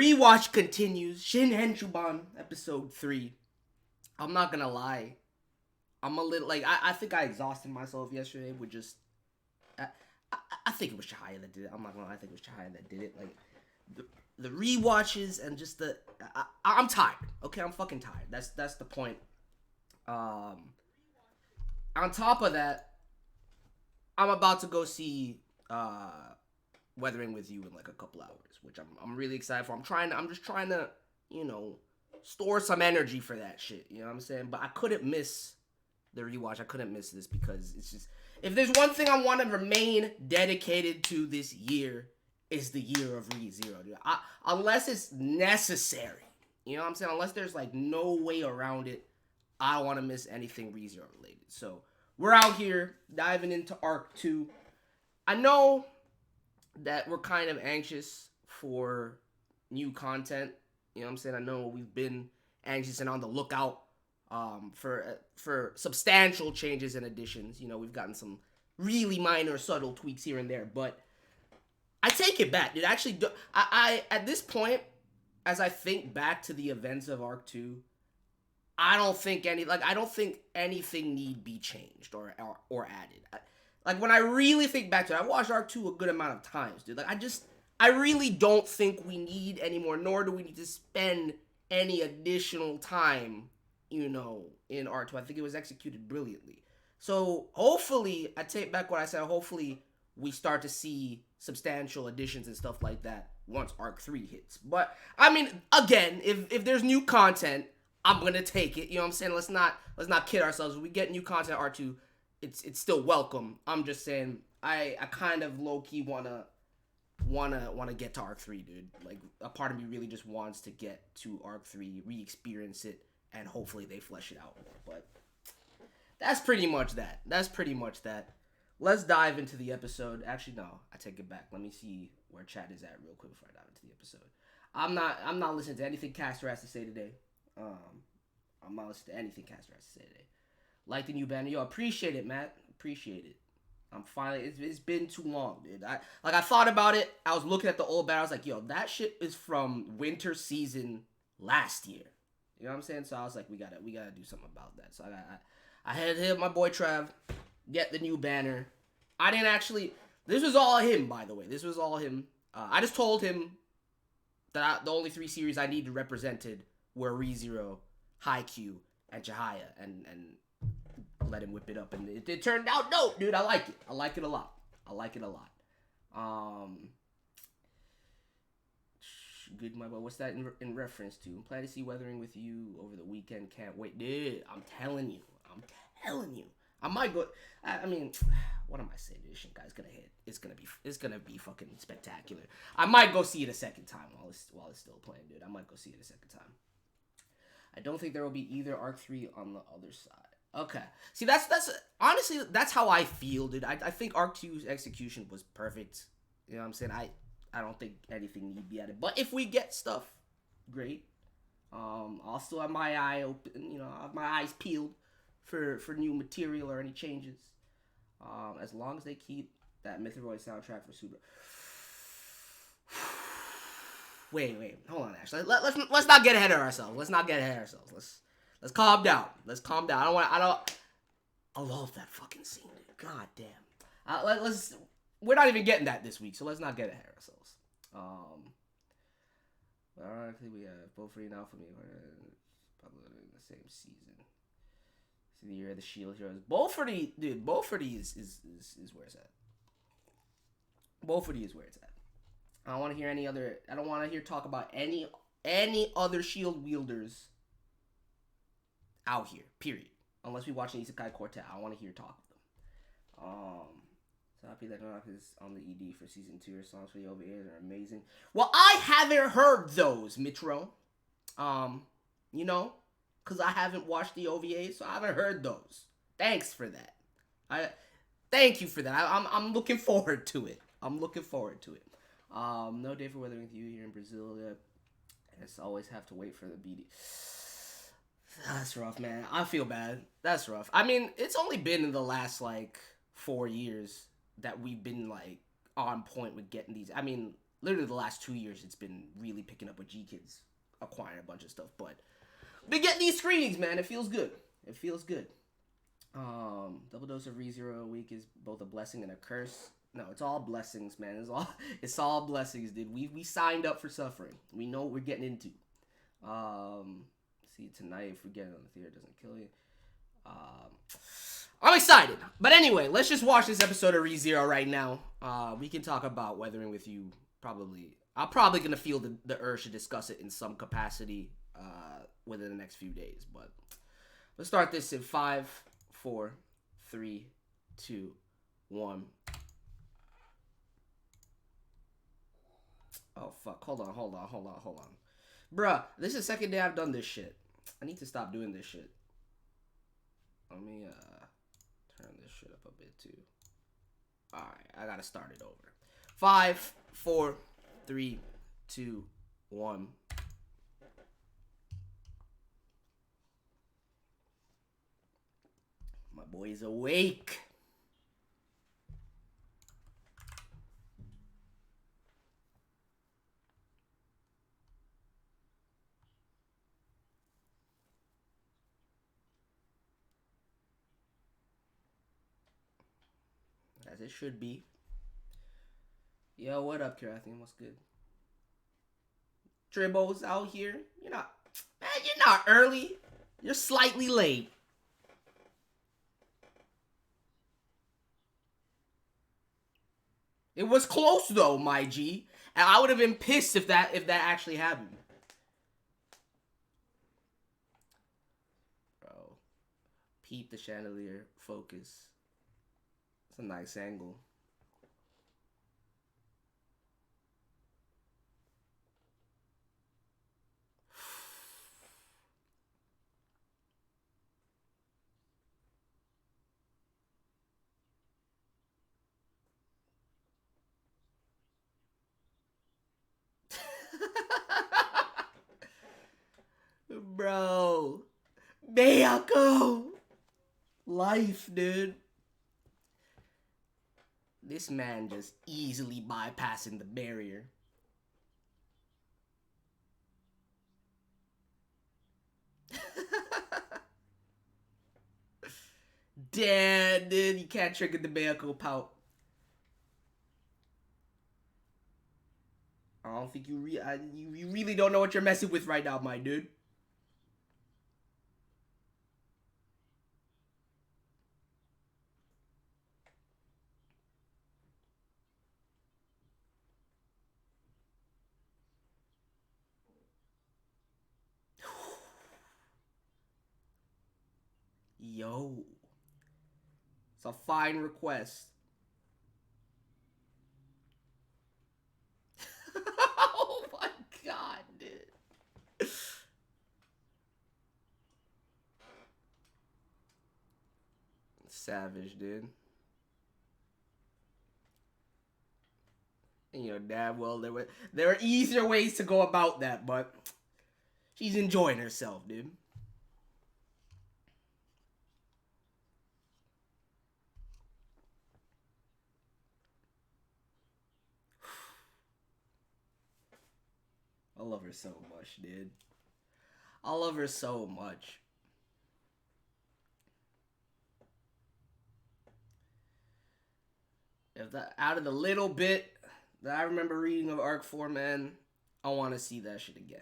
rewatch continues. Shin Henshuu-ban, episode 3. I'm not gonna lie. I'm a little, like, I think I exhausted myself yesterday with just, I think it was Chihaya that did it. I'm not gonna lie, I think it was Chihaya that did it. Like, the rewatches and just I'm tired. Okay, I'm fucking tired. That's the point. On top of that, I'm about to go see Weathering with You in like a couple hours, which I'm really excited for. I'm just trying to, store some energy for that shit. You know what I'm saying? But I couldn't miss the rewatch. I couldn't miss this because it's just, if there's one thing I want to remain dedicated to this year, is the year of ReZero, dude. Unless it's necessary, you know what I'm saying? Unless there's like no way around it, I don't want to miss anything ReZero related. So we're out here diving into Arc 2. I know that we're kind of anxious for new content. You know what I'm saying? I know we've been anxious and on the lookout for substantial changes and additions. We've gotten some really minor, subtle tweaks here and there, but I take it back, dude. Actually, I at this point, as I think back to the events of Arc 2, I don't think anything need be changed or added. When I really think back to it, I watched Arc 2 a good amount of times, dude. I really don't think we need any more, nor do we need to spend any additional time, in Arc 2. I think it was executed brilliantly. So, hopefully, I take back what I said, hopefully we start to see substantial additions and stuff like that once Arc 3 hits. But, I mean, again, if there's new content, I'm going to take it. You know what I'm saying? Let's not kid ourselves. If we get new content Arc 2, it's still welcome. I'm just saying, I kind of low-key wanna get to Arc 3, dude. Like, a part of me really just wants to get to Arc 3, re-experience it, and hopefully they flesh it out more. But that's pretty much that. Let's dive into the episode. Actually, no, I take it back. Let me see where chat is at real quick before I dive into the episode. I'm not listening to anything Caster has to say today. I'm not listening to anything Caster has to say today. Like the new banner. Yo, appreciate it, Matt. Appreciate it. I'm finally, it's been too long, dude. I thought about it. I was looking at the old banner. I was like, yo, that shit is from winter season last year. You know what I'm saying? So I was like, we gotta do something about that. So I had to hit my boy Trav, get the new banner. I didn't actually, this was all him, by the way. This was all him. I just told him that the only 3 series I needed represented were ReZero, Haikyuu, and Chihaya, and let him whip it up, and it turned out dope, dude. I like it. I like it a lot. Good, my boy. What's that in reference to? I'm planning to see Weathering with You over the weekend. Can't wait, dude. I'm telling you. I might go. I mean, what am I saying? This shit guy's gonna hit. It's gonna be fucking spectacular. I might go see it a second time while it's still playing, dude. I might go see it a second time. I don't think there will be either Arc 3 on the other side. Okay. See, that's honestly, that's how I feel, dude. I think Arc 2's execution was perfect. You know what I'm saying? I don't think anything need to be added. But if we get stuff, great. I'll still have my eye open, I'll have my eyes peeled for new material or any changes. As long as they keep that Mythroid soundtrack for Super. Wait, hold on, Ash. Let's not get ahead of ourselves. Let's calm down. I love that fucking scene, dude. God damn. We're not even getting that this week, so let's not get ahead of ourselves. Ironically, we have both Free and Alpha Me in the same season. See the year of the Shield Heroes. Both for these is where it's at. Both of these is where it's at. I don't want to hear any other. I don't want to hear talk about any other shield wielders out here. Period. Unless we watch an Isekai Quartet, I don't want to hear talk of them. So happy that Knock is on the ED for season 2. Her songs for the OVAs are amazing. Well, I haven't heard those, Mitro. Because I haven't watched the OVAs, so I haven't heard those. Thanks for that. Thank you for that. I'm looking forward to it. No day for Weathering with You here in Brazil yet. I just always have to wait for the BD. That's rough, man. I feel bad. That's rough. I mean, it's only been in the last, 4 years that we've been, on point with getting these. I mean, literally the last 2 years, it's been really picking up with G Kids acquiring a bunch of stuff. But we get these screenings, man. It feels good. It feels good. Double dose of ReZero a week is both a blessing and a curse. No, it's all blessings, man. It's all blessings, dude. We signed up for suffering. We know what we're getting into. See tonight if we get it on the theater, it doesn't kill you. I'm excited. But anyway, let's just watch this episode of ReZero right now. We can talk about Weathering with You probably. I'm probably gonna feel the urge to discuss it in some capacity within the next few days. But let's start this in 5, 4, 3, 2, 1. Oh fuck! Hold on. Bruh, this is the second day I've done this shit. I need to stop doing this shit. Let me turn this shit up a bit too. Alright, I gotta start it over. 5, 4, 3, 2, 1. My boy's awake. As it should be. Yo, what up, Karathian? What's good? Dribbles out here. You're not early. You're slightly late. It was close though, my G. And I would have been pissed if that actually happened. Bro. Peep the chandelier. Focus. It's a nice angle. Bro. Miyako. Life, dude. This man just easily bypassing the barrier. Damn, dude, you can't trigger the Miyako pout. I don't think you really don't know what you're messing with right now, my dude. Yo. It's a fine request. Oh my god, dude. Savage, dude. And you know damn well there were easier ways to go about that, but she's enjoying herself, dude. I love her so much, dude. I love her so much. If that out of the little bit that I remember reading of Arc 4, man, I want to see that shit again.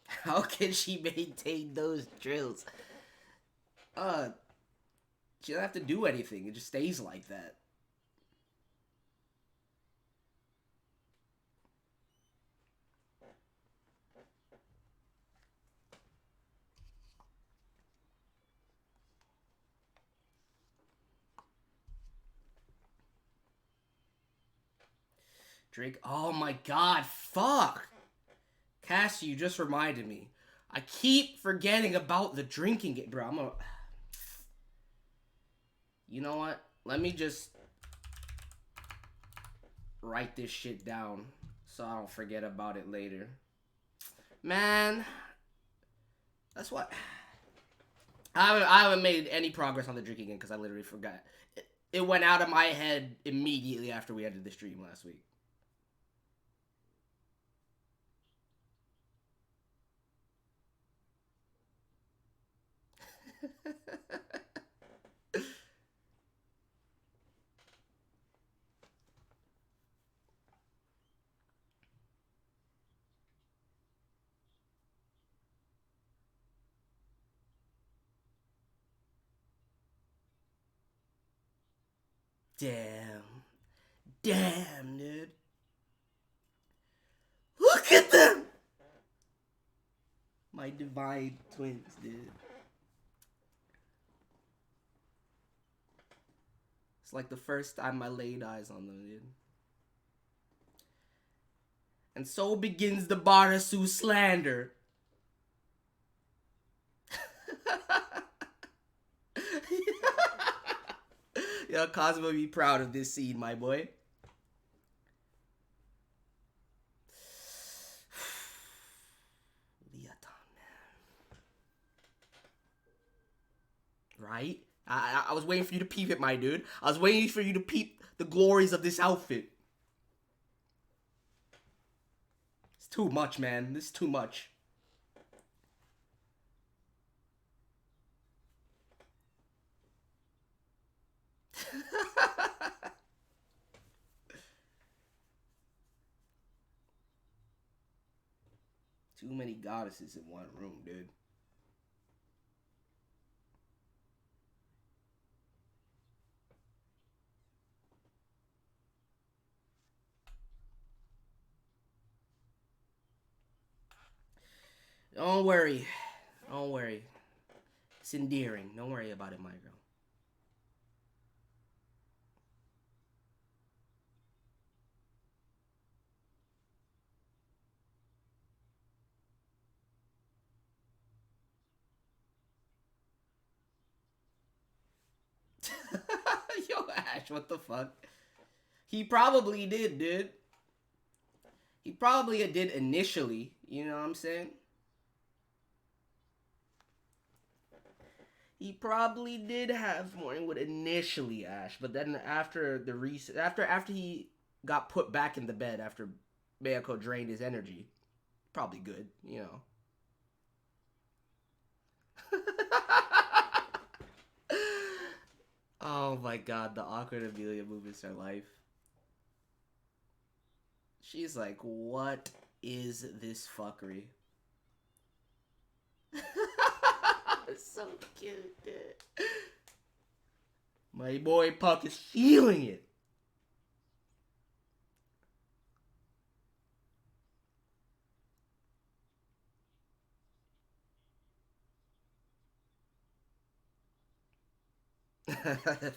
How can she maintain those drills? She doesn't have to do anything. It just stays like that. Drake. Oh my god, fuck. Cassie, you just reminded me. I keep forgetting about the drinking game, bro. I'm gonna... You know what? Let me just write this shit down so I don't forget about it later. Man, that's what... I haven't made any progress on the drinking again because I literally forgot. It went out of my head immediately after we ended the stream last week. Damn. Damn, dude. Look at them! My divine twins, dude. It's like the first time I laid eyes on them, dude. And so begins the Barasu slander. Yo, Cosmo be proud of this scene, my boy. Right? I was waiting for you to peep it, my dude. I was waiting for you to peep the glories of this outfit. It's too much, man. This is too much. Too many goddesses in one room, dude. Don't worry. Don't worry. It's endearing. Don't worry about it, my girl. Yo, Ash, what the fuck? He probably did, dude. He probably did initially. You know what I'm saying? He probably did have morning wood initially, Ash, but then after the after he got put back in the bed after Mayako drained his energy, probably good, you know. Oh my god, the awkward Amelia movements are life. She's like, what is this fuckery? So cute, dude. My boy Puck is feeling it.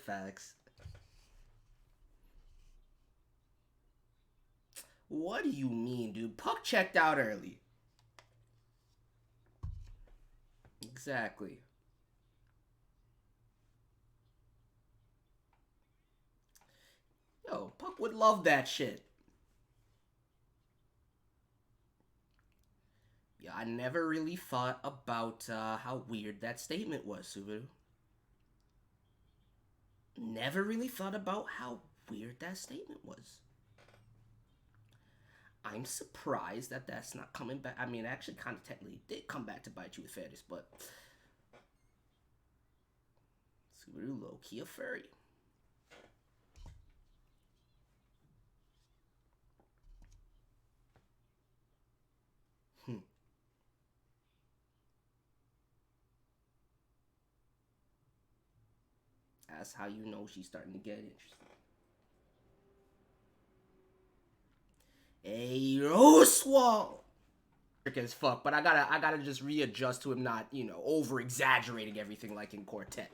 Facts. What do you mean, dude? Puck checked out early. Exactly. Yo, Puck would love that shit. Yeah, I never really thought about how weird that statement was, Subaru. Never really thought about how weird that statement was. I'm surprised that that's not coming back. I mean, actually, kind of technically did come back to bite you with fairness, but Subaru low-key a furry. That's how you know she's starting to get interested. Hey, Roswell! As fuck, but I gotta just readjust to him not, you know, over exaggerating everything like in Quartet.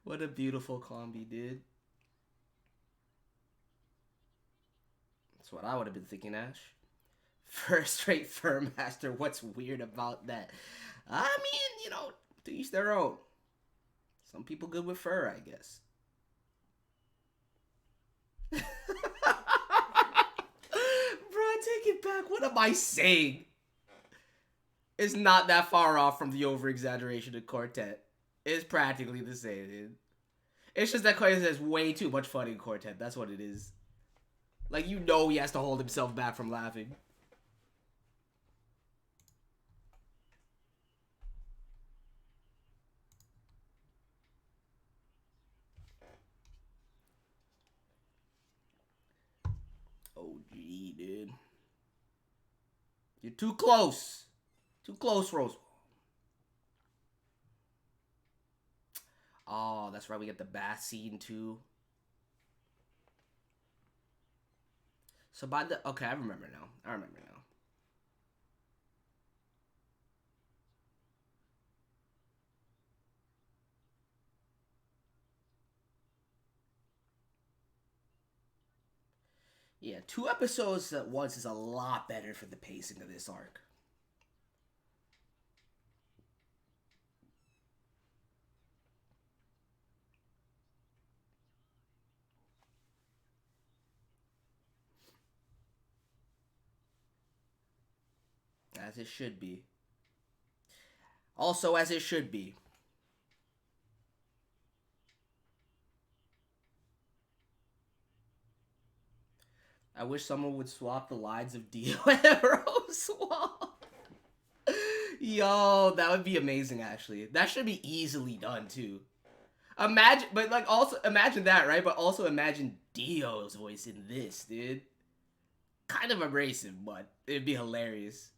What a beautiful combi, dude. That's what I would have been thinking, Ash. First straight fur master. What's weird about that? I mean, you know, to each their own. Some people good with fur, I guess. Bro, take it back. What am I saying? It's not that far off from the over-exaggeration of Quartet. It's practically the same, dude. It's just that Quartet has way too much fun in Quartet. That's what it is. Like, you know he has to hold himself back from laughing. OG, dude. You're too close. Too close, Rose. Oh, that's right. We get the bath scene, too. So by the... Okay, I remember now. Yeah, 2 episodes at once is a lot better for the pacing of this arc. As it should be. Also, as it should be. I wish someone would swap the lines of Dio and Rose Swap. Yo, that would be amazing, actually. That should be easily done, too. Imagine, but like, also, imagine that, right? But also imagine Dio's voice in this, dude. Kind of abrasive, but it'd be hilarious.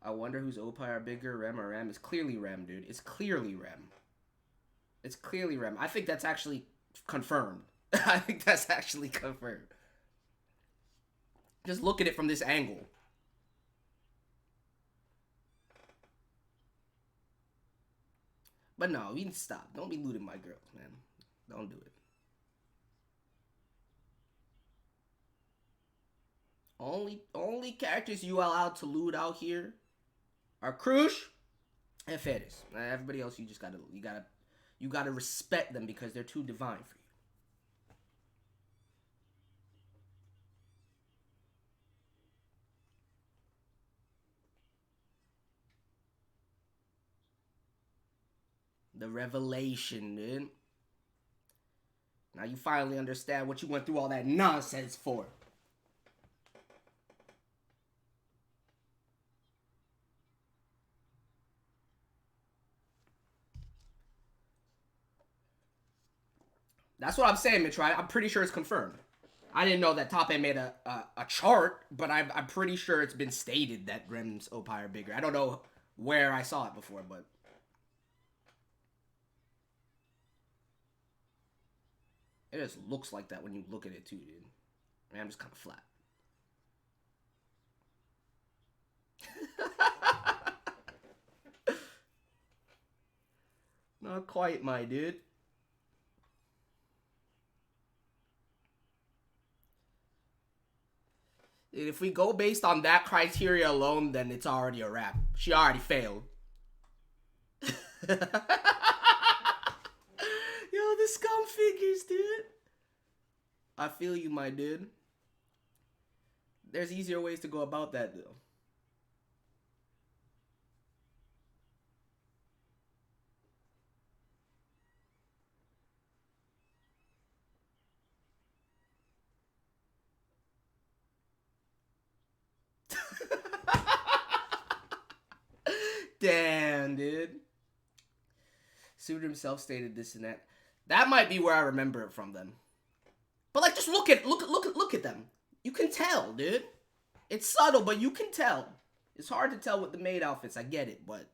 I wonder whose Opie are bigger, Rem or Rem. It's clearly Rem, dude. It's clearly Rem. It's clearly Rem. I think that's actually confirmed. I think that's actually confirmed. Just look at it from this angle. But no, we need to stop. Don't be looting my girls, man. Don't do it. Only characters you allowed to loot out here are Krush and Fetish. Everybody else, you gotta respect them because they're too divine for you. The revelation, dude. Now you finally understand what you went through all that nonsense for. That's what I'm saying, Mitch, right? I'm pretty sure it's confirmed. I didn't know that Top A made a chart, but I'm pretty sure it's been stated that Rem's Opie are bigger. I don't know where I saw it before, but... It just looks like that when you look at it too, dude. Ram's kind of flat. Not quite, my dude. If we go based on that criteria alone, then it's already a wrap. She already failed. Yo, the scum figures, dude. I feel you, my dude. There's easier ways to go about that, though. Damn, dude. Suitor himself stated this and that. That might be where I remember it from then. But like, just look at them. You can tell, dude. It's subtle, but you can tell. It's hard to tell with the maid outfits. I get it, but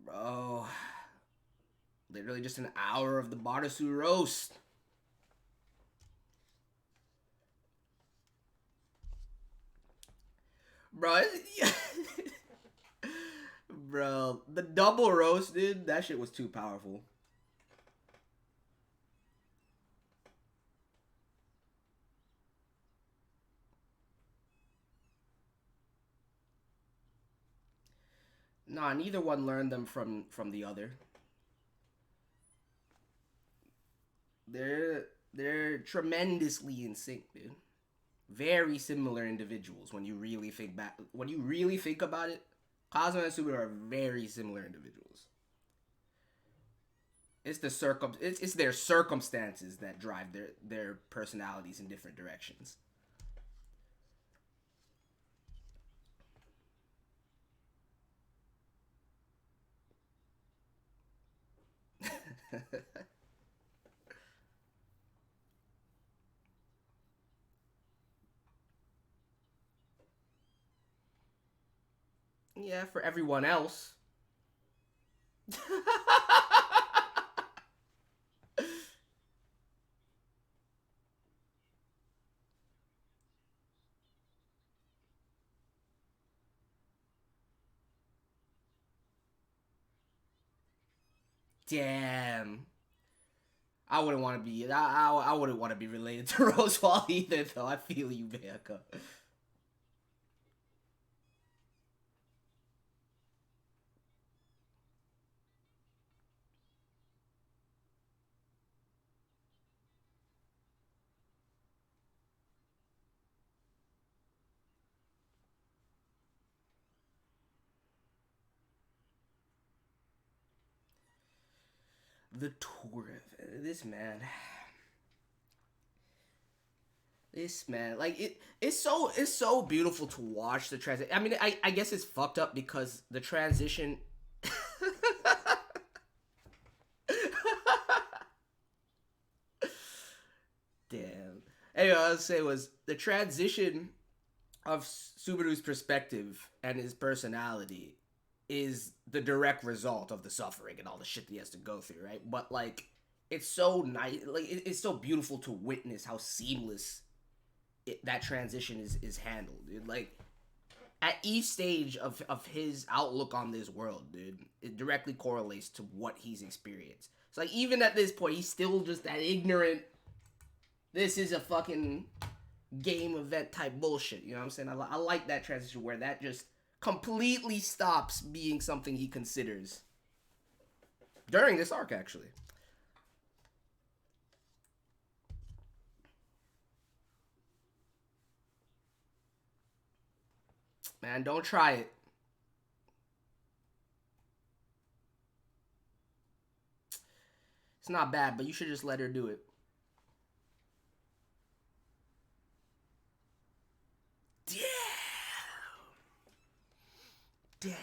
bro, literally just an hour of the Barasu roast. Bro, bro, the double roast, dude, that shit was too powerful. Nah, neither one learned them from the other. They're tremendously in sync, dude. Very similar individuals when you really think back. When you really think about it, Kazuma and Subaru are very similar individuals. It's their circumstances that drive their personalities in different directions. Yeah, for everyone else. Damn. I wouldn't want to be. I wouldn't want to be related to Rosewall either, though. I feel you, Bayaka. The tour of this man. This man, like it's so beautiful to watch the transition. I mean, I guess it's fucked up because the transition. Damn. Anyway, I was say was the transition of Subaru's perspective and his personality is the direct result of the suffering and all the shit that he has to go through, right? But like, it's so nice, like it's so beautiful to witness how seamless that transition is handled, dude. Like at each stage of his outlook on this world, dude, it directly correlates to what he's experienced. It's like even at this point, he's still just that ignorant. This is a fucking game event type bullshit. You know what I'm saying? I like that transition where that just completely stops being something he considers during this arc, actually. Man, don't try it. It's not bad, but you should just let her do it. Damn. Damn.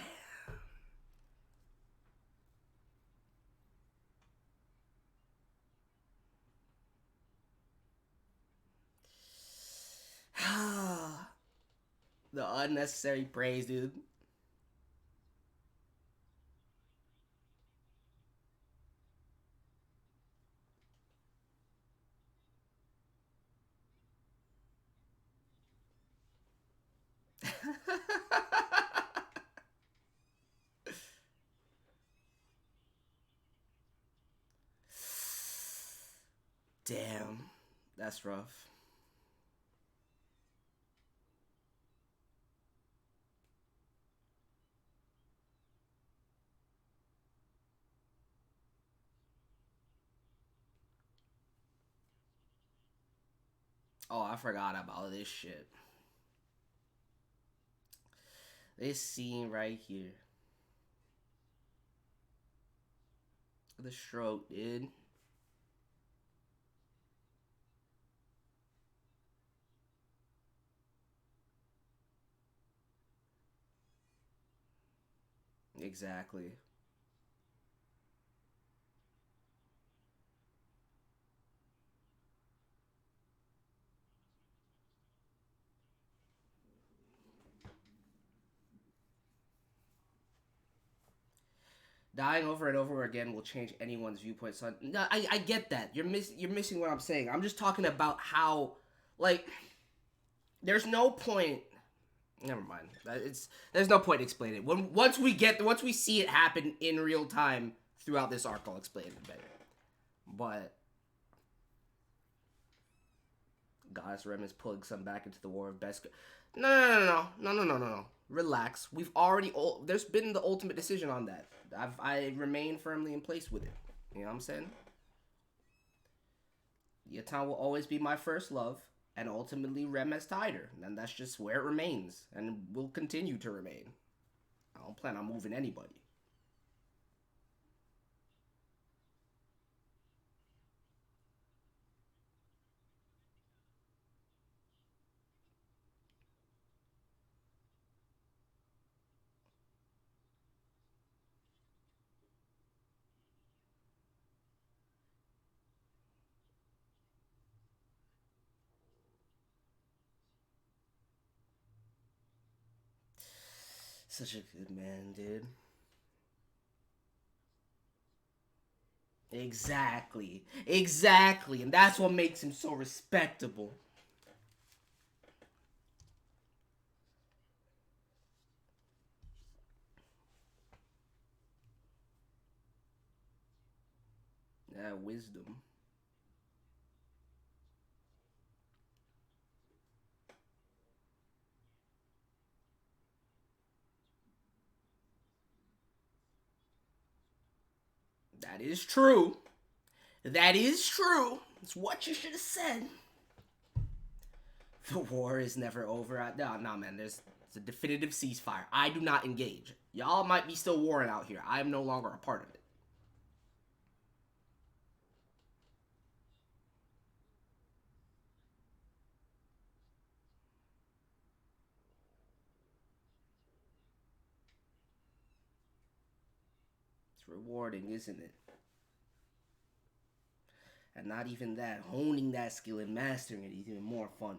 The unnecessary praise, dude. Damn. That's rough. Oh, I forgot about this shit. This scene right here. The stroke, dude. Exactly. Dying over and over again will change anyone's viewpoint. So no, I get that. You're missing what I'm saying. I'm just talking about how like there's no point. Never mind. There's no point explaining it. Once we see it happen in real time throughout this arc, I'll explain it better. But Goddess Rem is pulling some back into the war of best. No. Relax. There's been the ultimate decision on that. I remain firmly in place with it. You know what I'm saying? Yatan will always be my first love, and ultimately Rem as Tider, and that's just where it remains, and will continue to remain. I don't plan on moving anybody. Such a good man, dude. Exactly. Exactly. And that's what makes him so respectable. Yeah, wisdom. That is true. That is true. It's what you should have said. The war is never over. No, man. There's a definitive ceasefire. I do not engage. Y'all might be still warring out here. I am no longer a part of it. It's rewarding, isn't it? And not even that. Honing that skill and mastering it is even more fun.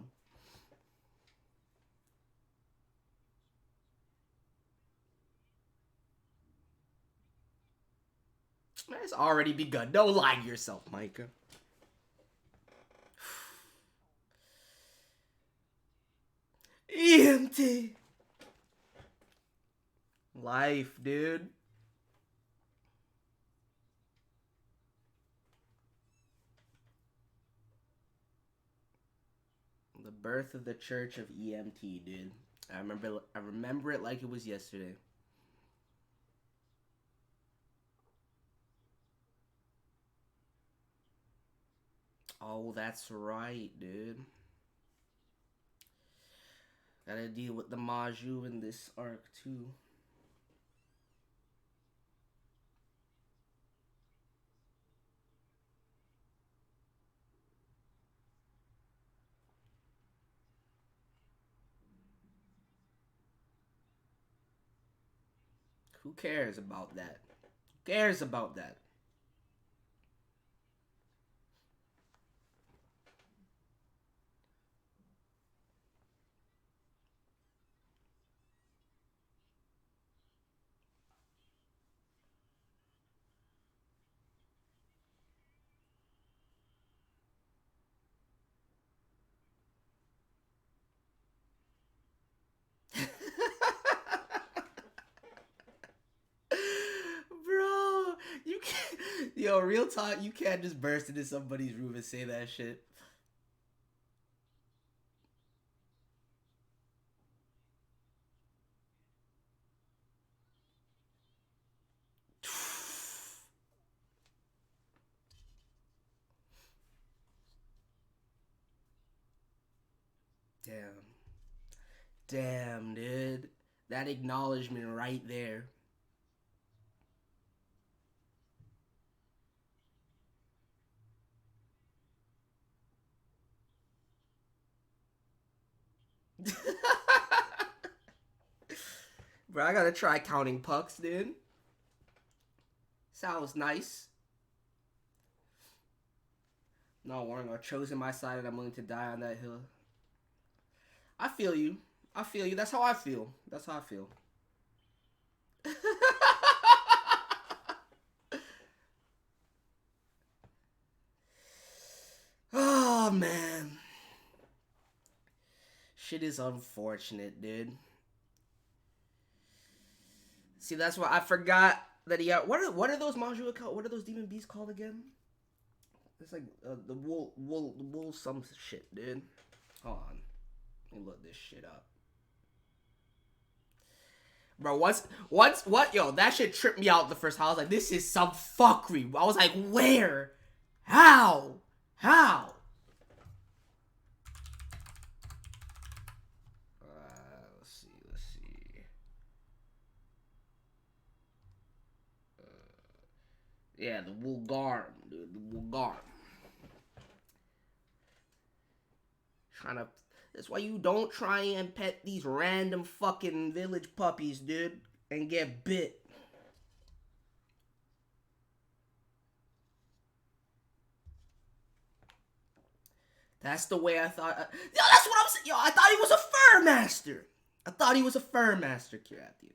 It's already begun. Don't lie to yourself, Micah. EMT. Life, dude. The birth of the Church of EMT, dude. I remember it like it was yesterday. Oh, that's right, dude. Gotta deal with the Maju in this arc too. Who cares about that? Who cares about that? Bro, you can't. Yo, real talk, you can't just burst into somebody's room and say that shit. Damn. Damn, dude. That acknowledgement right there. Bro, I gotta try counting pucks, dude. Sounds nice. No, Warren, I've chosen my side and I'm willing to die on that hill. I feel you. I feel you. That's how I feel. That's how I feel. Oh, man. Shit is unfortunate, dude. See, that's why I forgot that he got. What are those Majua called? What are those demon beasts called again? It's like the wool some shit, dude. Hold on. Let me look this shit up. Bro, what? Yo, that shit tripped me out the first time. I was like, this is some fuckery. I was like, where? How? How? Let's see. Yeah, the Wulgarm, dude. The Wulgarm. Trying to. That's why you don't try and pet these random fucking village puppies, dude, and get bit. That's the way I thought. Yo, that's what I'm saying. Yo, I thought he was a fur master. I thought he was a fur master, Kirathian.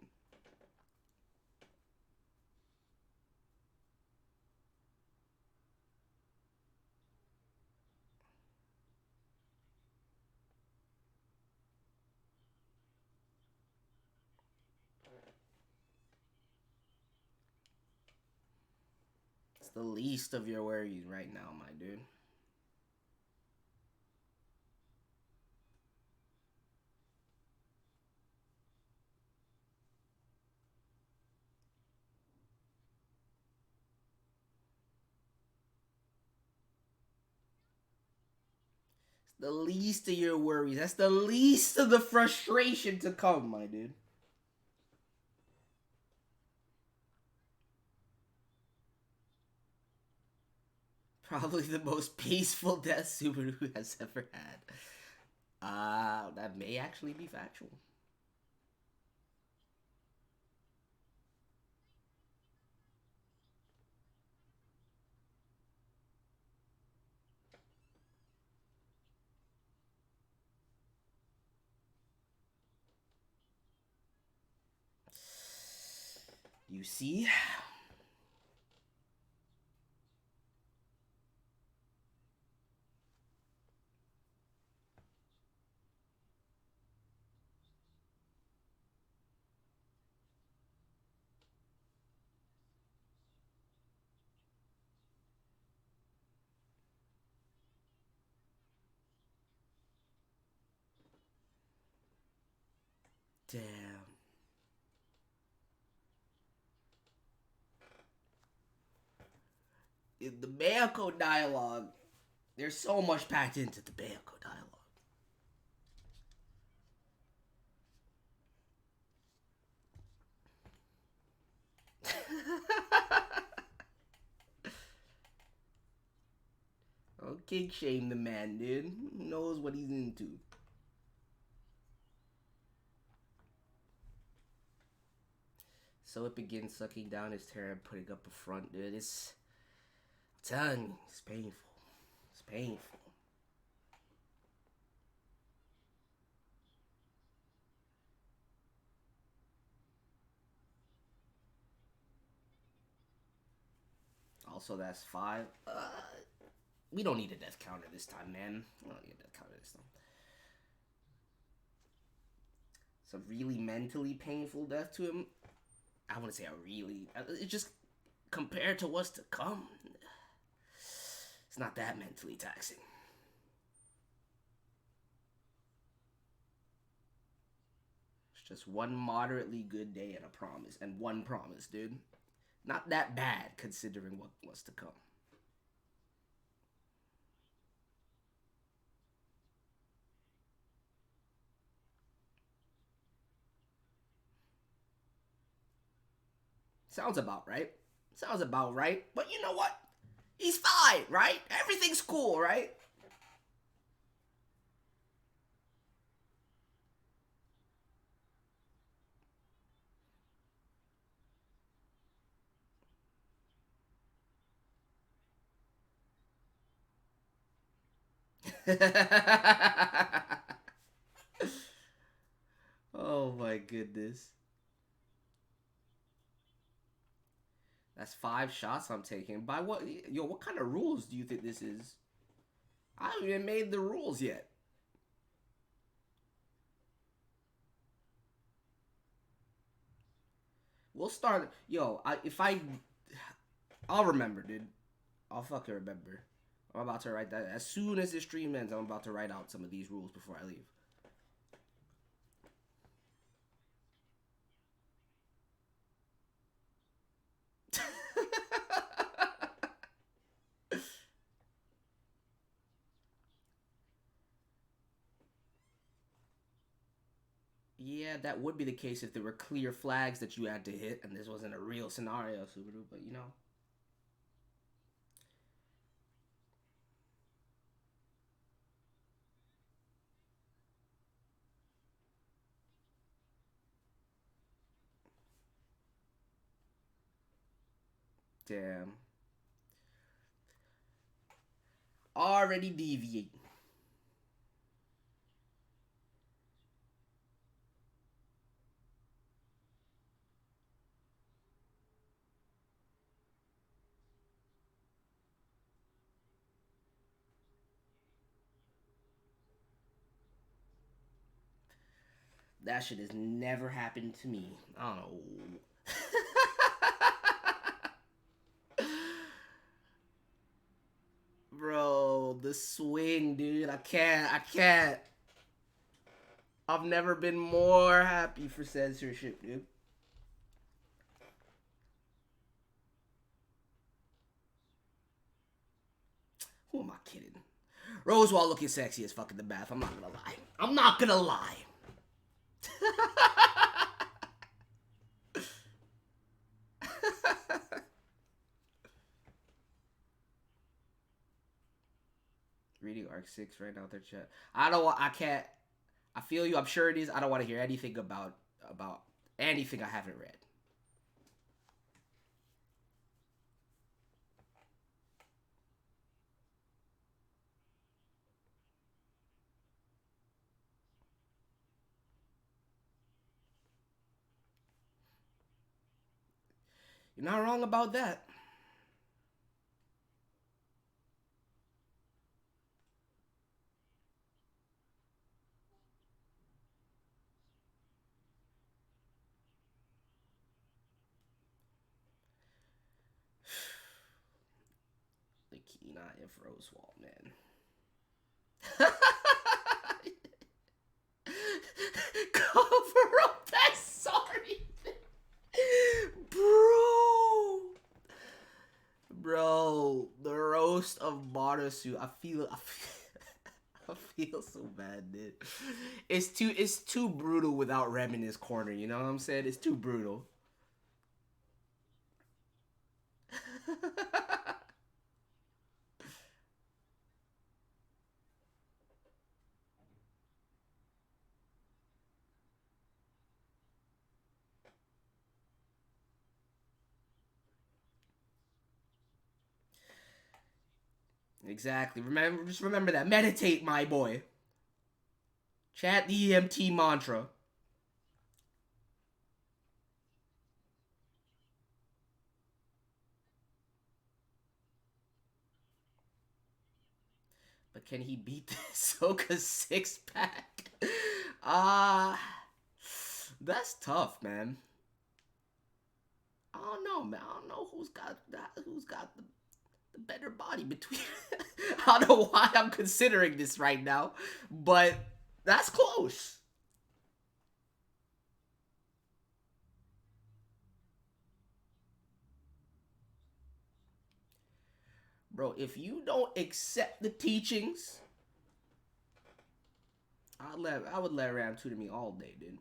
It's the least of your worries right now, my dude. The least of your worries. That's the least of the frustration to come, my dude. Probably the most peaceful death Subaru has ever had. That may actually be factual. You see? Damn. In the Mayako dialogue, there's so much packed into the Mayako dialogue. Don't kink shame the man, dude. Who knows what he's into? So it begins sucking down his hair and putting up a front, dude. I'm telling you, it's painful. It's painful. Also, that's 5. We don't need a death counter this time, man. We don't need a death counter this time. It's a really mentally painful death to him. I wouldn't say a really. It's just compared to what's to come. It's not that mentally taxing. It's just one moderately good day and a promise. And one promise, dude. Not that bad considering what was to come. Sounds about right. Sounds about right. But you know what? He's fine, right? Everything's cool, right? Oh my goodness. That's 5 shots I'm taking. By what? Yo, what kind of rules do you think this is? I haven't even made the rules yet. We'll start. Yo, I'll remember, dude. I'll fucking remember. I'm about to write that. As soon as this stream ends, I'm about to write out some of these rules before I leave. yeah, that would be the case if there were clear flags that you had to hit, and this wasn't a real scenario, Subaru. But you know, damn, already deviating. That shit has never happened to me. I don't know. Bro, the swing, dude. I can't. I can't. I've never been more happy for censorship, dude. Who am I kidding? Rosewall looking sexy as fuck in the bath. I'm not gonna lie. I'm not gonna lie. 6 right now. Their chat. I don't want. I can't. I feel you. I'm sure it is. I don't want to hear anything about anything I haven't read. You're not wrong about that. The Keen Eye of Rosewall, man. Cover up that sorry bro. Bro, the roast of Marasu. I feel so bad, dude. It's too brutal without Rem in his corner, you know what I'm saying? It's too brutal. Exactly. Just remember that. Meditate, my boy. Chant the EMT mantra. But can he beat the Soka 6-pack? That's tough, man. I don't know, man. I don't know who's got the better body between. I don't know why I'm considering this right now, but that's close. Bro, if you don't accept the teachings, I would let Ram tutor me all day, dude.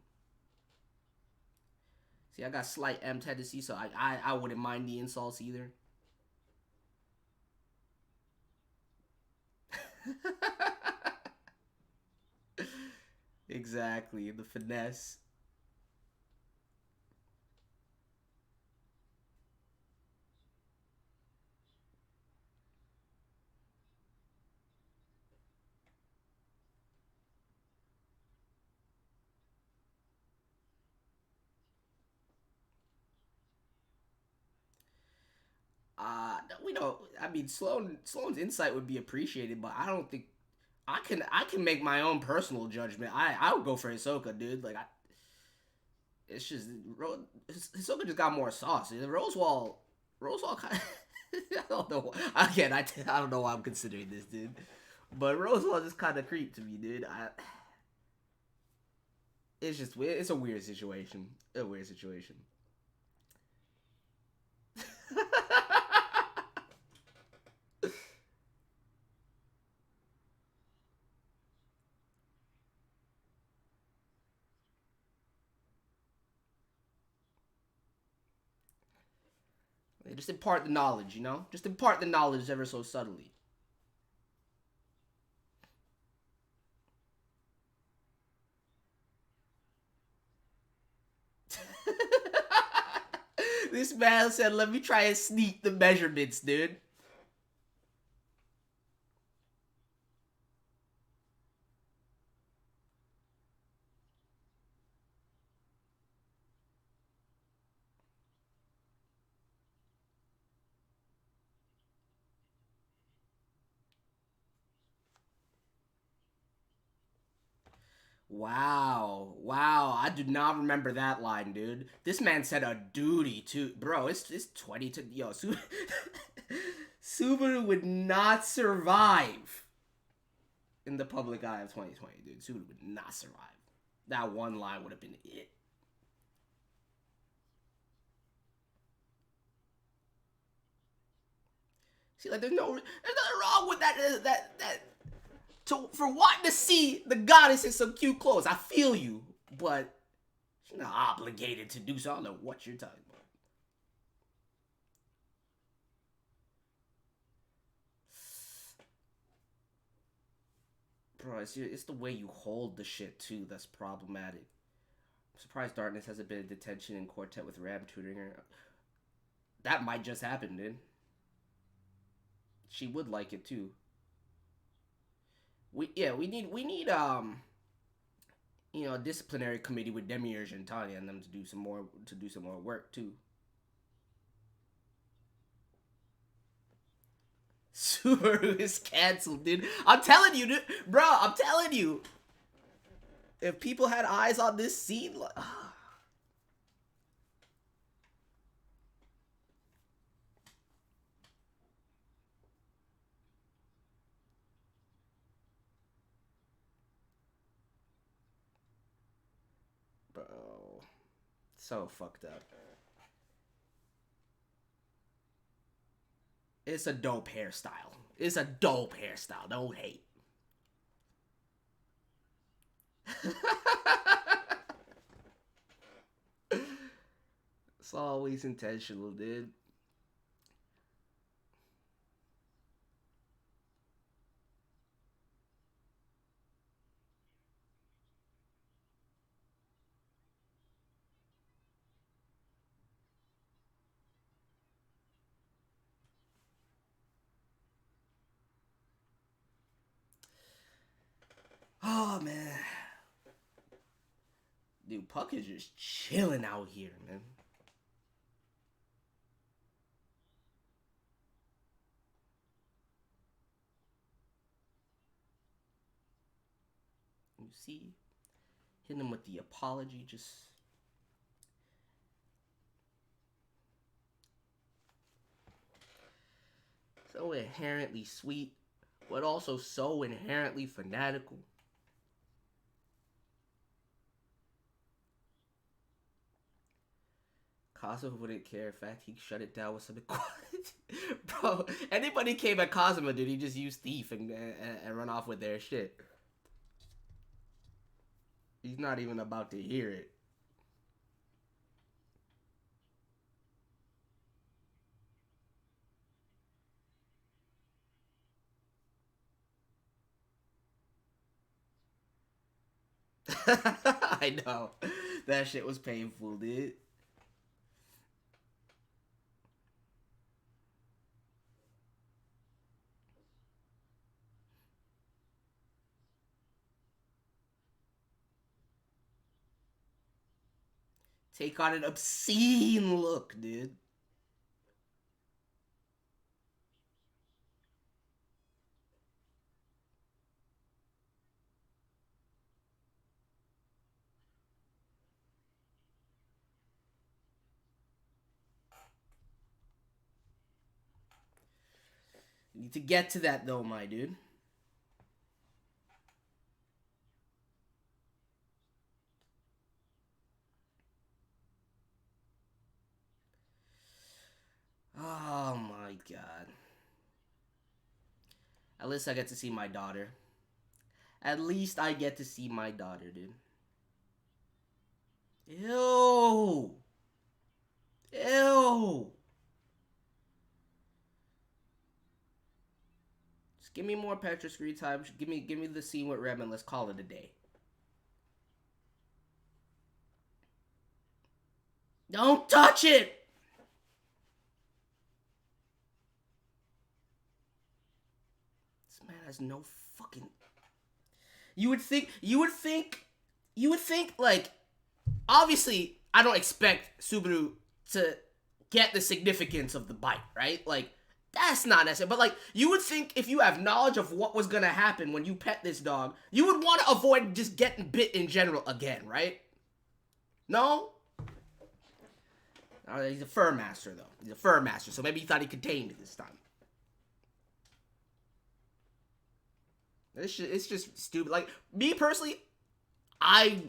See, I got slight M tendency, so I wouldn't mind the insults either. Exactly, the finesse. We don't. I mean, Sloan's insight would be appreciated, but I don't think I can make my own personal judgment. I would go for Hisoka, dude. Like it's just Hisoka just got more sauce. Rosewall kind of. I don't know. Again, I don't know why I'm considering this, dude. But Rosewall just kind of creeped to me, dude. It's a weird situation. A weird situation. Just impart the knowledge, you know? Just impart the knowledge ever so subtly. This man said, let me try and sneak the measurements, dude. Wow, I do not remember that line, dude. This man said a duty too, bro. It's 20 to yo. Subaru would not survive in the public eye of 2020, dude. Subaru would not survive. That one line would have been it. See, like there's nothing wrong with that. So for wanting to see the goddess in some cute clothes, I feel you, but she's not obligated to do so. I don't know what you're talking about. Bro, it's the way you hold the shit too that's problematic. I'm surprised Darkness has a bit of detention in quartet with Ram tutoring her. That might just happen, dude. She would like it too. We need a disciplinary committee with Demiurge and Tanya and them to do some more work too. Subaru is canceled, dude. I'm telling you, dude. Bro, I'm telling you. If people had eyes on this scene, like, bro, so fucked up. It's a dope hairstyle. It's a dope hairstyle. Don't hate. It's always intentional, dude. Oh man, dude, Puck is just chilling out here, man. You see, hitting him with the apology, just so inherently sweet, but also so inherently fanatical. Kazuma wouldn't care. In fact, he shut it down with some quiet. Bro, anybody came at Kazuma, dude, he just used thief and run off with their shit. He's not even about to hear it. I know. That shit was painful, dude. Take on an obscene look, dude. You need to get to that though, my dude. Oh my god. At least I get to see my daughter. At least I get to see my daughter, dude. Ew. Ew. give me more Petra screen time. Give me the scene with Rem and let's call it a day. Don't touch it! This man has no fucking... You would think, like, obviously, I don't expect Subaru to get the significance of the bite, right? Like, that's not necessary. But, like, you would think if you have knowledge of what was gonna happen when you pet this dog, you would want to avoid just getting bit in general again, right? No? He's a fur master, though. He's a fur master, so maybe he thought he contained it this time. It's just stupid. Like, me personally, I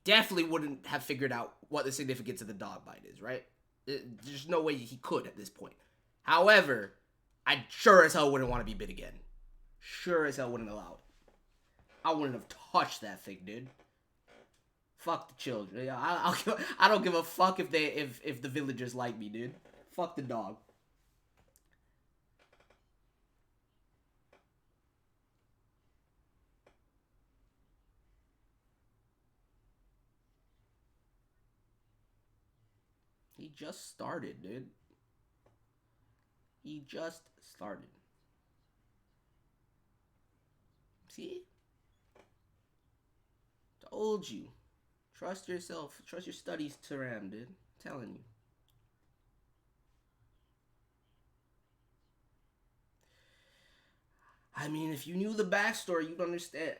definitely wouldn't have figured out what the significance of the dog bite is, right? There's no way he could at this point. However, I sure as hell wouldn't want to be bit again. Sure as hell wouldn't allow it. I wouldn't have touched that thing, dude. Fuck the children. I don't give a fuck if the villagers like me, dude. Fuck the dog. He just started, dude. He just started. See? Told you. Trust yourself. Trust your studies, Taram, dude. I'm telling you. I mean, if you knew the backstory, you'd understand.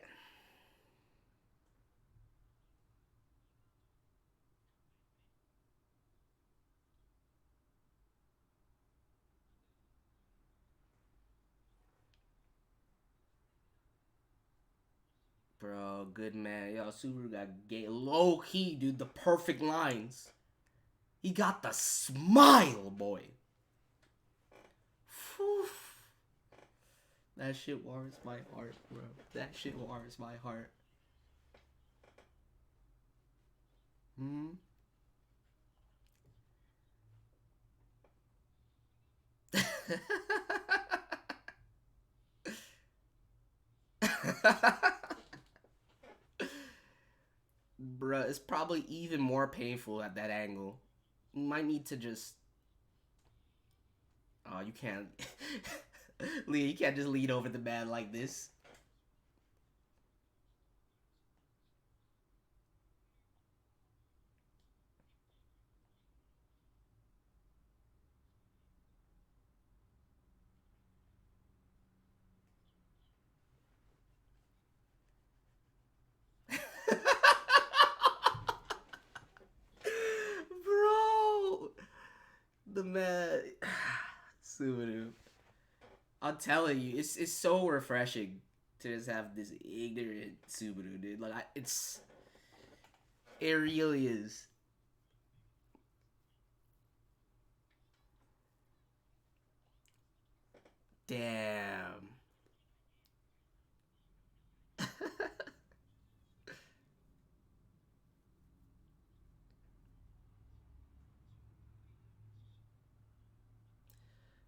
Bro, good man. Yo, Subaru got gay. Low key, dude. The perfect lines. He got the smile, boy. Whew. That shit warms my heart, bro. That shit warms my heart. Hmm? Bruh, it's probably even more painful at that angle. You might need to just... Oh, you can't... Leah, you can't just lean over the man like this. Bro! The man... Subaru. I'm telling you, it's so refreshing to just have this ignorant Subaru, dude. Like, it really is. Damn.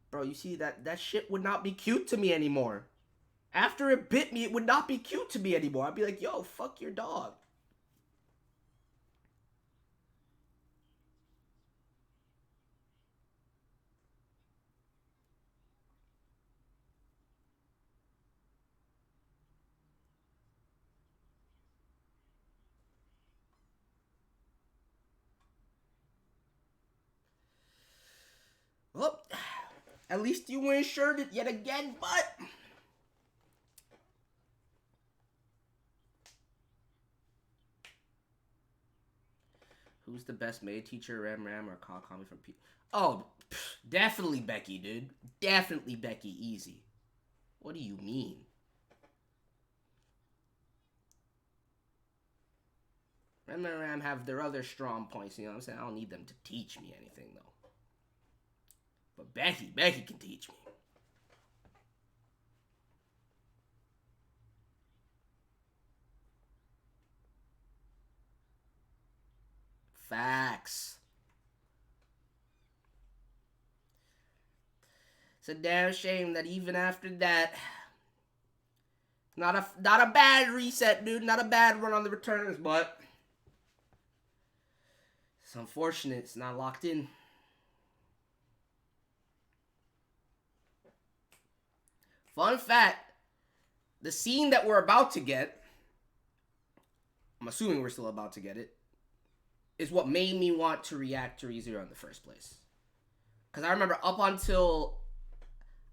Bro, you see that shit would not be cute to me anymore. After it bit me, it would not be cute to me anymore. I'd be like, yo, fuck your dog. Well, at least you weren't shirted yet again, but... Who's the best maid teacher, Ram Ram or Kakami from P... Oh, definitely Becky, dude. Definitely Becky, easy. What do you mean? Ram and Ram have their other strong points, you know what I'm saying? I don't need them to teach me anything, though. But Becky can teach me. Facts. It's a damn shame that even after that, Not a bad reset, dude. Not a bad run on the returns, but it's unfortunate it's not locked in. Fun fact, the scene that we're about to get, I'm assuming we're still about to get it, is what made me want to react to ReZero in the first place. Because I remember up until...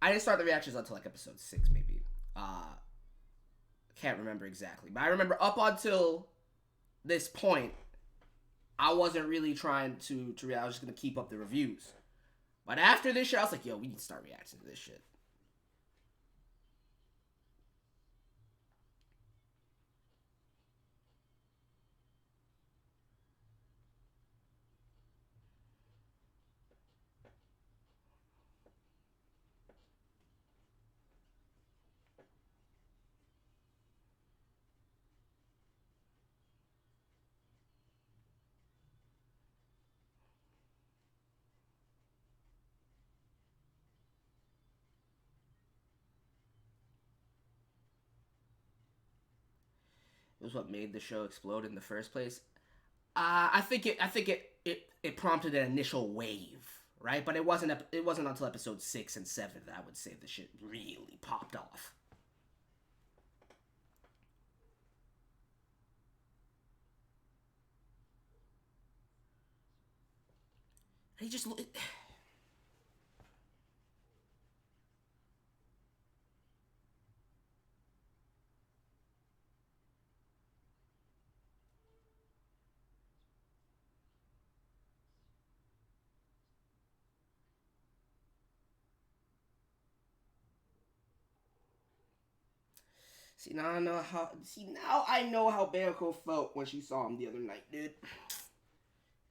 I didn't start the reactions until like episode 6, maybe. Can't remember exactly. But I remember up until this point, I wasn't really trying to react. I was just going to keep up the reviews. But after this shit, I was like, yo, we need to start reacting to this shit. It was what made the show explode in the first place. I think it prompted an initial wave, right? But it wasn't until episode 6 and 7 that I would say the shit really popped off. He just See, now I know how Bayako felt when she saw him the other night, dude.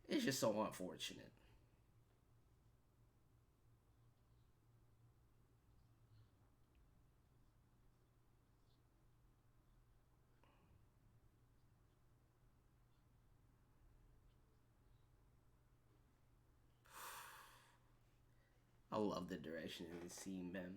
It's just so unfortunate. I love the direction in this scene, man.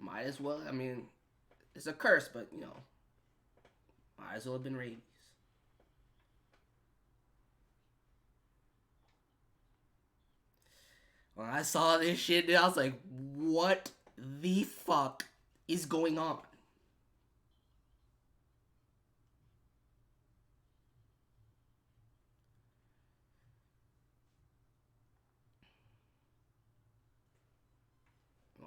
Might as well. I mean, it's a curse, but you know, might as well have been rabies. When I saw this shit, dude, I was like, what the fuck is going on?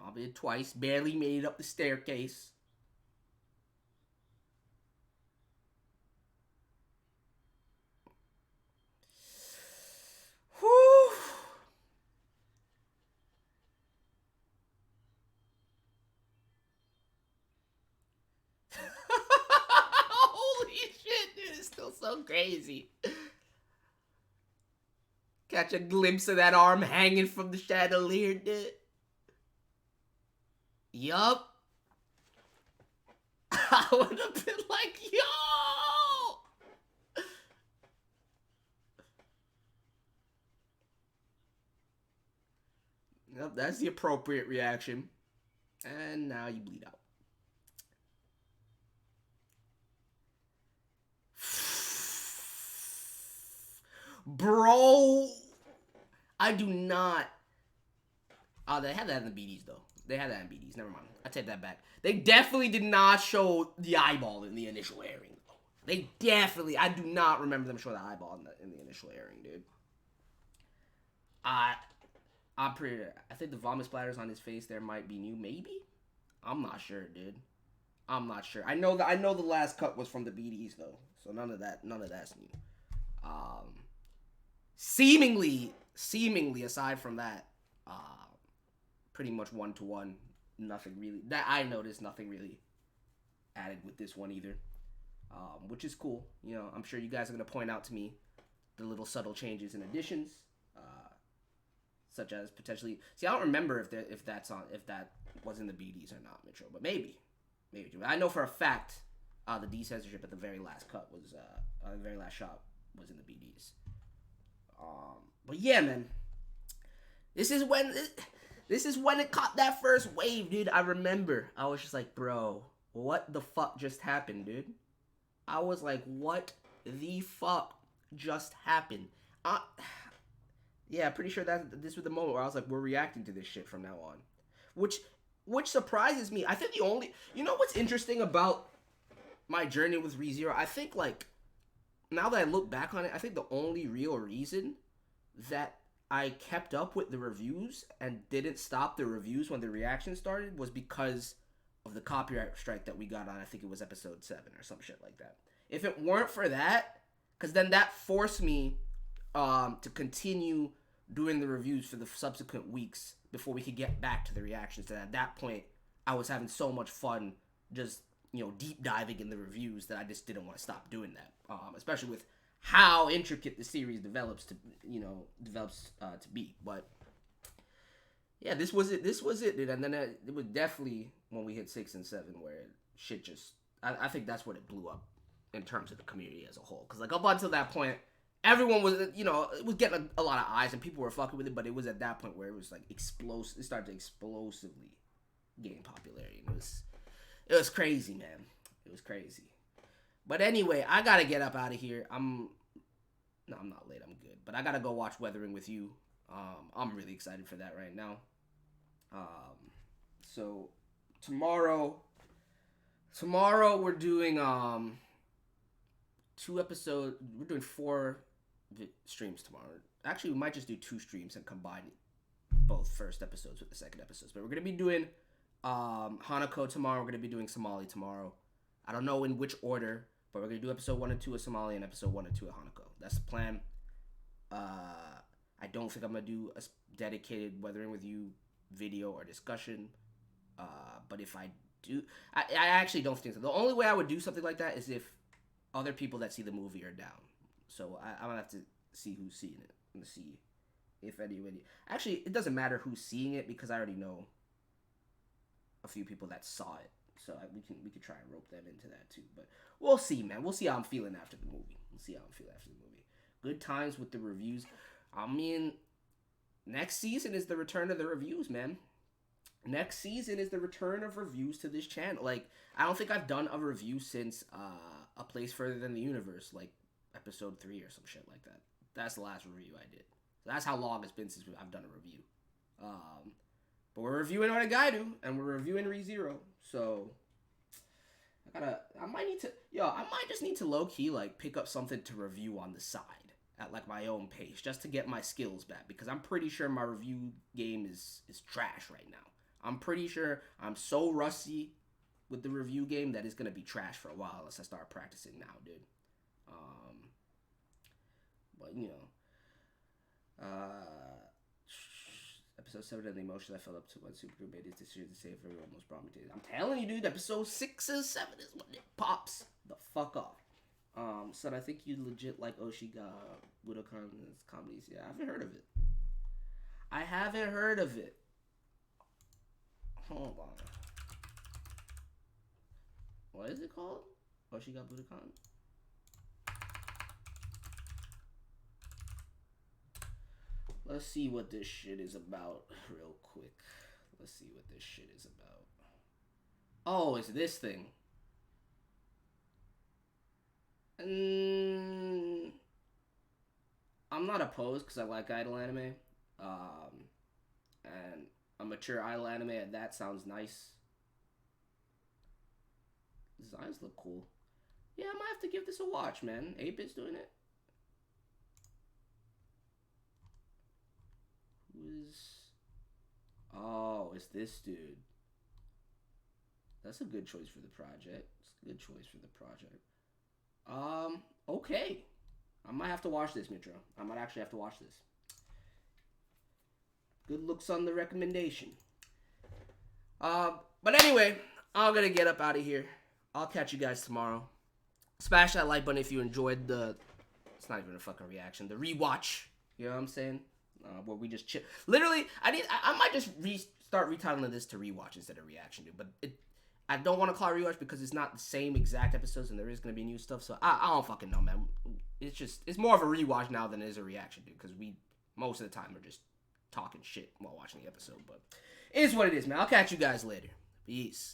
Albeit twice, barely made it up the staircase. Whew. Holy shit, dude, it's still so crazy. Catch a glimpse of that arm hanging from the chandelier, dude. Yup. I would have been like, yo! Yep, that's the appropriate reaction. And now you bleed out. Bro! I do not... Oh, they had that in the BDs, though. They had that in BDs. Never mind. I take that back. They definitely did not show the eyeball in the initial airing. They definitely... I do not remember them showing the eyeball in the initial airing, dude. I'm pretty... I think the vomit splatters on his face there might be new. Maybe? I'm not sure, dude. I'm not sure. I know the last cut was from the BDs, though. So none of that's new. Seemingly, aside from that, pretty much 1-to-1. Nothing really... That I noticed, nothing really added with this one either. which is cool. You know, I'm sure you guys are gonna point out to me the little subtle changes and additions, such as potentially. See, I don't remember if that was in the BDs or not, Mitchell, but maybe. I know for a fact the decensorship at the very last cut was the very last shot was in the BDs. But yeah, man, this is when it caught that first wave, dude. I remember I was just like, bro, what the fuck just happened, dude? I was like, what the fuck just happened? Yeah, pretty sure that this was the moment where I was like, we're reacting to this shit from now on, which surprises me. I think you know what's interesting about my journey with ReZero? I think, like, now that I look back on it, I think the only real reason that I kept up with the reviews and didn't stop the reviews when the reaction started was because of the copyright strike that we got on, I think it was episode 7 or some shit like that. If it weren't for that, because then that forced me to continue doing the reviews for the subsequent weeks before we could get back to the reactions. And at that point, I was having so much fun just, you know, deep diving in the reviews that I just didn't want to stop doing that. Especially with how intricate the series develops to be. But yeah, this was it, dude. And then it was definitely when we hit 6 and 7 where shit just, I think that's when it blew up in terms of the community as a whole. Because, like, up until that point, everyone was, you know, it was getting a lot of eyes and people were fucking with it, but it was at that point where it was like it started to explosively gain popularity. And it was crazy, man. It was crazy. But anyway, I gotta get up out of here. I'm not late. I'm good. But I gotta go watch Weathering with You. I'm really excited for that right now. So tomorrow we're doing 2 episodes. We're doing 4 streams tomorrow. Actually, we might just do 2 streams and combine both first episodes with the second episodes. But we're gonna be doing Hanako tomorrow. We're gonna be doing Somali tomorrow. I don't know in which order, but we're gonna do episode 1 and 2 of Somali and episode 1 and 2 of Hanako. That's the plan. I don't think I'm gonna do a dedicated Weathering with You video or discussion. But if I do, I actually don't think so. The only way I would do something like that is if other people that see the movie are down. So I'm gonna have to see who's seeing it and see if anybody. Actually, it doesn't matter who's seeing it because I already know a few people that saw it. So we can try and rope them into that too. But we'll see, man. We'll see how I'm feeling after the movie. Good times with the reviews. I mean, next season is the return of the reviews, man. Next season is the return of reviews to this channel. Like, I don't think I've done a review since A Place Further Than the Universe, like episode 3 or some shit like that. That's the last review I did. So that's how long it's been since I've done a review. But we're reviewing Onigaidu, and we're reviewing ReZero. So I might just need to low-key, like, pick up something to review on the side at, like, my own pace, just to get my skills back, because I'm pretty sure my review game is trash right now. I'm pretty sure I'm so rusty with the review game that it's gonna be trash for a while unless I start practicing now, dude. But, you know, episode 7 of the emotion I felt up to when Supergroup made his decision to save everyone almost brought me to it. I'm telling you, dude, episode 6 and 7 is when it pops the fuck off. Son, I think you legit like Oshiga Budokan's comedies. Yeah, I haven't heard of it. Hold on. What is it called? Oshiga Budokan? Let's see what this shit is about real quick. Oh, it's this thing. I'm not opposed because I like idol anime. And a mature idol anime at that sounds nice. Designs look cool. Yeah, I might have to give this a watch, man. 8-Bit's doing it. Oh, it's this dude. That's a good choice for the project. Okay. I might have to watch this, Mitra. I might actually have to watch this. Good looks on the recommendation. But anyway, I'm gonna get up out of here. I'll catch you guys tomorrow. Smash that like button if you enjoyed the. It's not even a fucking reaction. The rewatch. You know what I'm saying? Where we just chill. Literally, I might just start retitling this to rewatch instead of reaction, dude. But I don't want to call it rewatch because it's not the same exact episodes and there is gonna be new stuff. So I don't fucking know, man. It's more of a rewatch now than it is a reaction, dude. Because we most of the time are just talking shit while watching the episode. But it is what it is, man. I'll catch you guys later. Peace.